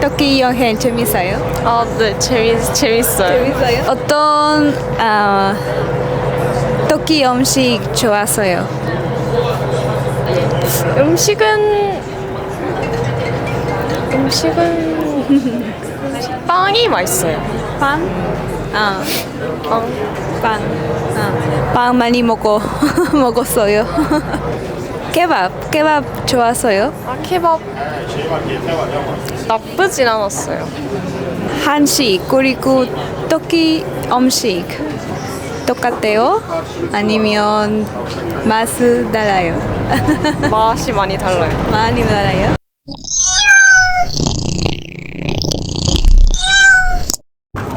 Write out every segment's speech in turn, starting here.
터키 여행 재밌어요? 네, 재밌어요. 재밌어요? 어떤 터키 음식 좋았어요? 음식은 빵이 맛있어요. 빵? 빵. 빵. 빵 많이 먹었어요. 케밥 좋았어요? 케밥 나쁘진 않았어요. 한식 그리고 터키 음식 똑같아요? 아니면 맛이 달라요? 맛이 많이 달라요. 많이 달라요?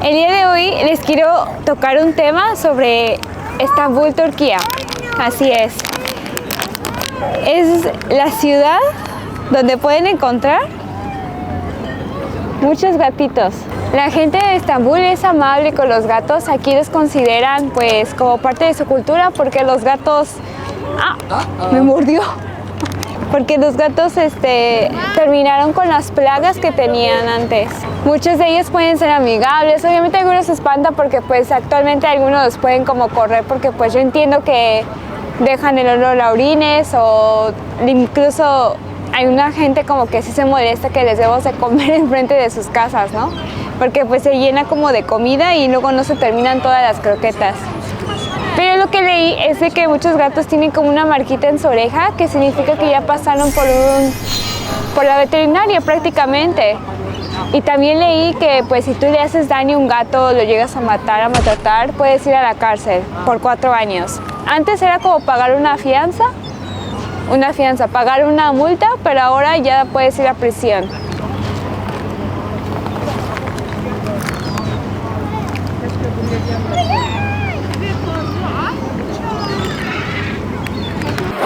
El día de hoy les quiero tocar un tema sobre Estambul, Turquía. Así es. Es la ciudad donde pueden encontrar muchos gatitos. La gente de Estambul es amable con los gatos. Aquí los consideran pues como parte de su cultura porque los gatos... ¡Ah! Me mordió. Porque los gatos terminaron con las plagas que tenían antes. Muchos de ellos pueden ser amigables, obviamente algunos se espantan porque pues actualmente algunos los pueden como correr porque pues yo entiendo que dejan el olor a orines o incluso hay una gente como que sí se molesta que les demos de comer enfrente de sus casas, ¿no? Porque pues se llena como de comida y luego no se terminan todas las croquetas. Pero lo que leí es de que muchos gatos tienen como una marquita en su oreja que significa que ya pasaron por la veterinaria prácticamente. Y también leí que pues si tú le haces daño a un gato, lo llegas a matar, a maltratar, puedes ir a la cárcel por 4 años. Antes era como pagar una fianza, pagar una multa, pero ahora ya puedes ir a prisión.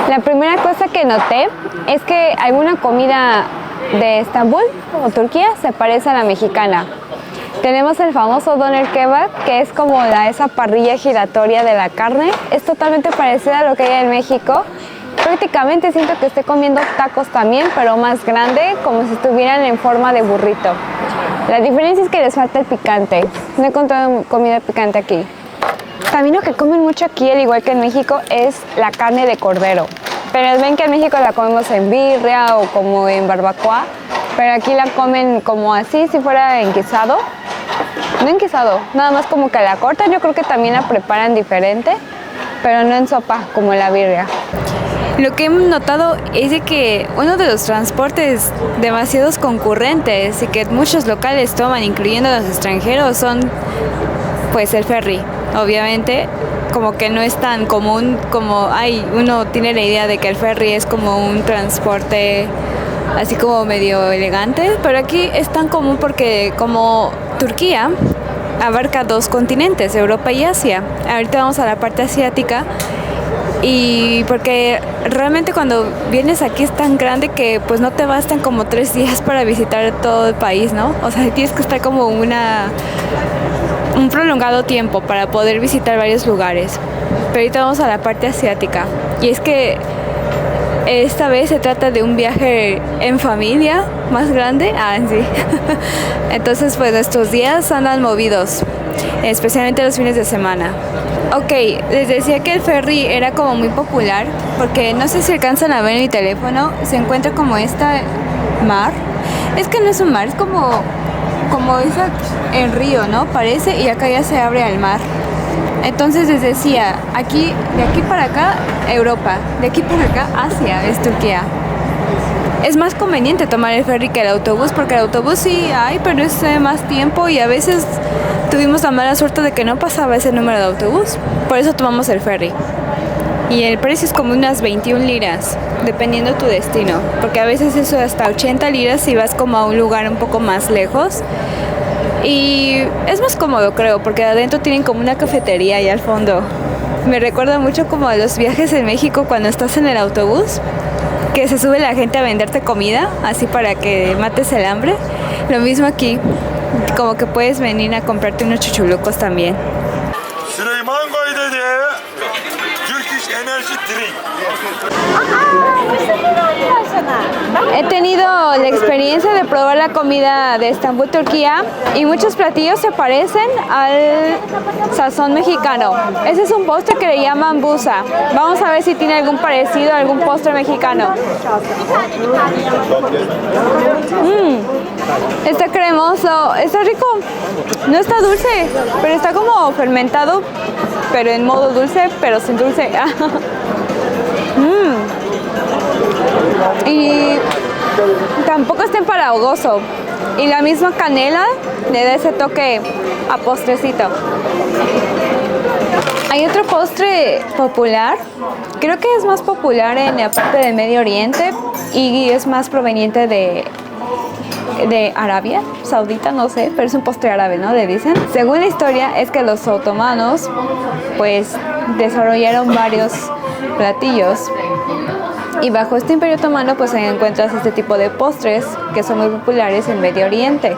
La primera cosa que noté es que alguna comida de Estambul o Turquía se parece a la mexicana. Tenemos el famoso doner kebab, que es como esa parrilla giratoria de la carne. Es totalmente parecida a lo que hay en México. Prácticamente siento que estoy comiendo tacos también, pero más grande, como si estuvieran en forma de burrito. La diferencia es que les falta el picante. No he encontrado comida picante aquí. También lo que comen mucho aquí, al igual que en México, es la carne de cordero. Pero ven que en México la comemos en birria o como en barbacoa, pero aquí la comen como así, si fuera enguisado. No enguisado, nada más como que la cortan. Yo creo que también la preparan diferente, pero no en sopa como la birria. Lo que hemos notado es de que uno de los transportes demasiados concurrentes y que muchos locales toman, incluyendo los extranjeros, son pues el ferry. Obviamente, como que no es tan común como uno tiene la idea de que el ferry es como un transporte así como medio elegante, pero aquí es tan común porque como Turquía abarca 2 continentes, Europa y Asia. Ahorita vamos a la parte asiática. Y porque realmente cuando vienes aquí es tan grande que pues no te bastan como 3 días para visitar todo el país, ¿no? O sea, tienes que estar como un prolongado tiempo para poder visitar varios lugares. Pero ahorita vamos a la parte asiática. Y es que esta vez se trata de un viaje en familia más grande. Sí. Entonces pues nuestros días andan movidos, especialmente los fines de semana. Ok, les decía que el ferry era como muy popular porque no sé si alcanzan a ver en mi teléfono, se encuentra como mar. Es que no es un mar, es como el río, ¿no? Parece, y acá ya se abre al mar. Entonces les decía, de aquí para acá, Europa, de aquí para acá, Asia, es Turquía. Es más conveniente tomar el ferry que el autobús, porque el autobús sí hay, pero es más tiempo y a veces tuvimos la mala suerte de que no pasaba ese número de autobús. Por eso tomamos el ferry. Y el precio es como unas 21 liras, dependiendo tu destino. Porque a veces eso hasta 80 liras si vas como a un lugar un poco más lejos. Y es más cómodo, creo, porque adentro tienen como una cafetería ahí al fondo. Me recuerda mucho como a los viajes en México cuando estás en el autobús, que se sube la gente a venderte comida, así para que mates el hambre. Lo mismo aquí, como que puedes venir a comprarte unos chuchulucos también. Süleyman Gaydeli Turkish Energy drink. He tenido la experiencia de probar la comida de Estambul, Turquía, y muchos platillos se parecen al sazón mexicano. Ese es un postre que le llaman busa. Vamos a ver si tiene algún parecido a algún postre mexicano. Está cremoso, está rico. No está dulce, pero está como fermentado, pero en modo dulce, pero sin dulce. Y tampoco está empalagoso. Y la misma canela le da ese toque a postrecito. Hay otro postre popular, creo que es más popular en la parte del Medio Oriente y es más proveniente de Arabia Saudita, no sé, pero es un postre árabe, ¿no? Le dicen. Según la historia es que los otomanos pues desarrollaron varios platillos y bajo este imperio otomano pues encuentras este tipo de postres que son muy populares en Medio Oriente.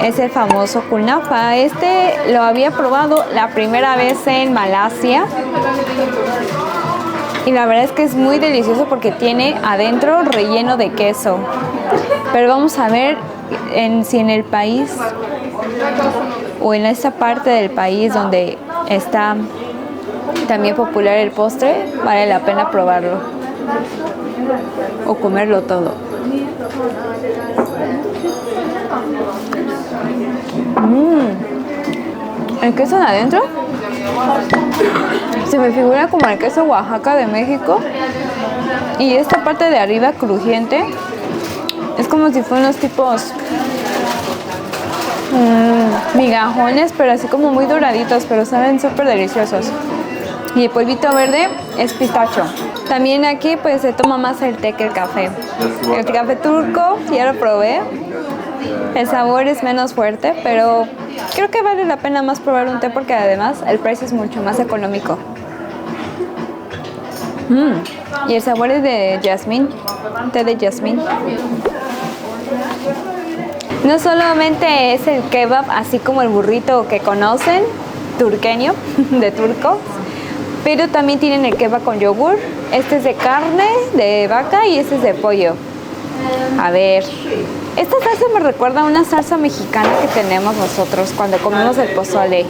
Es el famoso kunafa. Este lo había probado la primera vez en Malasia y la verdad es que es muy delicioso porque tiene adentro relleno de queso. Pero vamos a ver si en el país o en esta parte del país donde está también popular el postre, vale la pena probarlo o comerlo todo. El queso de adentro se me figura como el queso Oaxaca de México, y esta parte de arriba crujiente es como si fueran unos tipos migajones, pero así como muy doraditos, pero saben súper deliciosos. Y el polvito verde es pistacho. También aquí pues se toma más el té que el café. El café turco ya lo probé. El sabor es menos fuerte, pero creo que vale la pena más probar un té porque además el precio es mucho más económico. Y el sabor es de jazmín, té de jazmín. No solamente es el kebab, así como el burrito que conocen, turqueño, de turco, pero también tienen el kebab con yogur. Este es de carne, de vaca, y este es de pollo. A ver, esta salsa me recuerda a una salsa mexicana que tenemos nosotros cuando comemos el pozole.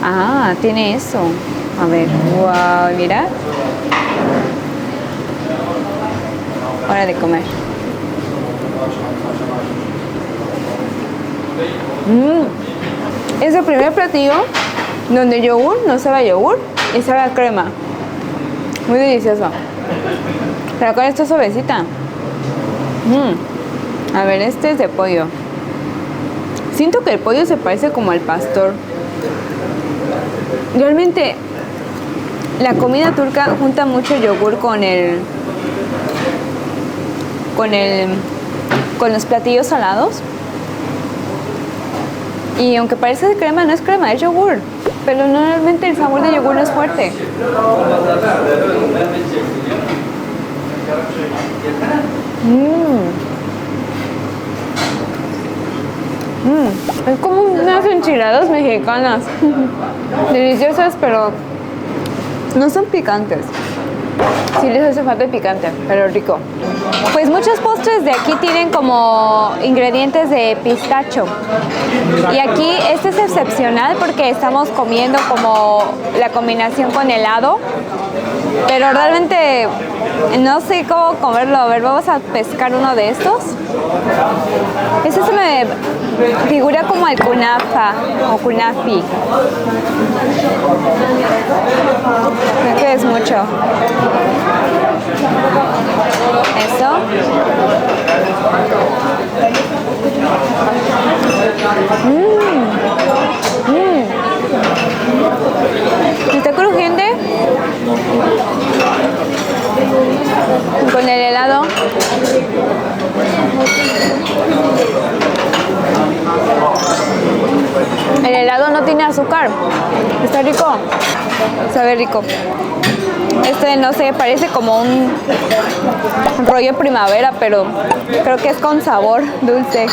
Ah, tiene eso. A ver, wow, mira. Hora de comer. Es el primer platillo donde el yogur no sabe a yogur y sabe a crema. Muy delicioso. Pero con esta suavecita. A ver, este es de pollo. Siento que el pollo se parece como al pastor. Realmente la comida turca junta mucho el yogur con los platillos salados. Y aunque parece de crema, no es crema, es yogur. Pero normalmente el sabor de yogur no es fuerte. Es como unas enchiladas mexicanas. Deliciosas, pero no son picantes. Sí les hace falta el picante, pero rico. Pues muchos postres de aquí tienen como ingredientes de pistacho. Y aquí este es excepcional porque estamos comiendo como la combinación con helado. Pero realmente no sé cómo comerlo. A ver, vamos a pescar uno de estos. Este se me figura como el kunafa o kunafi. Creo que es mucho. Eso. Está crujiente. Con el helado. El helado no tiene azúcar. Está rico. Sabe rico. Este no sé, parece como un rollo primavera, pero creo que es con sabor dulce.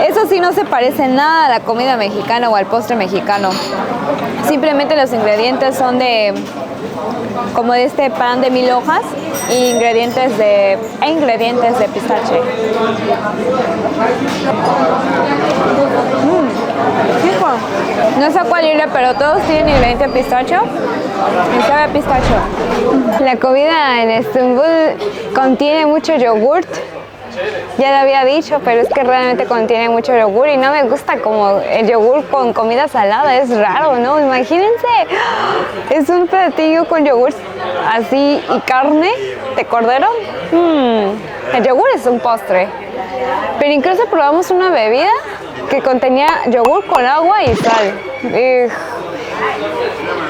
Eso sí no se parece nada a la comida mexicana o al postre mexicano. Simplemente los ingredientes son de como de este pan de 1000 hojas y ingredientes de pistache. Hijo, no sé cuál irle, pero todos tienen ingrediente de pistacho. Me sabe a pistacho. La comida en Estambul contiene mucho yogurt. Ya lo había dicho, pero es que realmente contiene mucho yogur y no me gusta como el yogur con comida salada, es raro, ¿no? Imagínense, es un platillo con yogur así y carne de cordero. El yogur es un postre, pero incluso probamos una bebida que contenía yogur con agua y sal.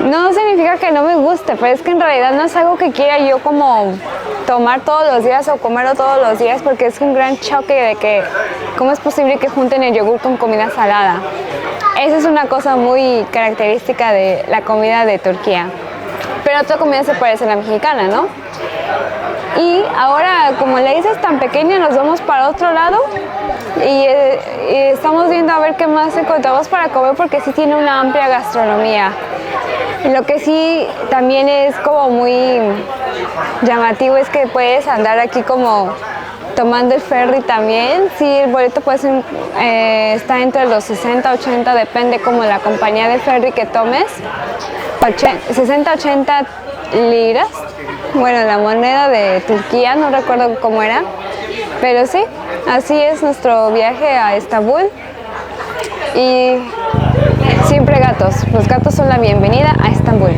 No significa que no me guste, pero es que en realidad no es algo que quiera yo como tomar todos los días o comerlo todos los días, porque es un gran choque de que cómo es posible que junten el yogur con comida salada. Esa es una cosa muy característica de la comida de Turquía. Pero otra comida se parece a la mexicana, ¿no? Y ahora, como la isla es tan pequeña, nos vamos para otro lado y estamos viendo a ver qué más encontramos para comer, porque sí tiene una amplia gastronomía. Lo que sí también es como muy llamativo es que puedes andar aquí como tomando el ferry también. Sí, el boleto puede ser, está entre los 60, 80, depende como la compañía de ferry que tomes. 60, 80 liras. Bueno, la moneda de Turquía, no recuerdo cómo era. Pero sí, así es nuestro viaje a Estambul. Y siempre gatos. Los gatos son la bienvenida a Estambul.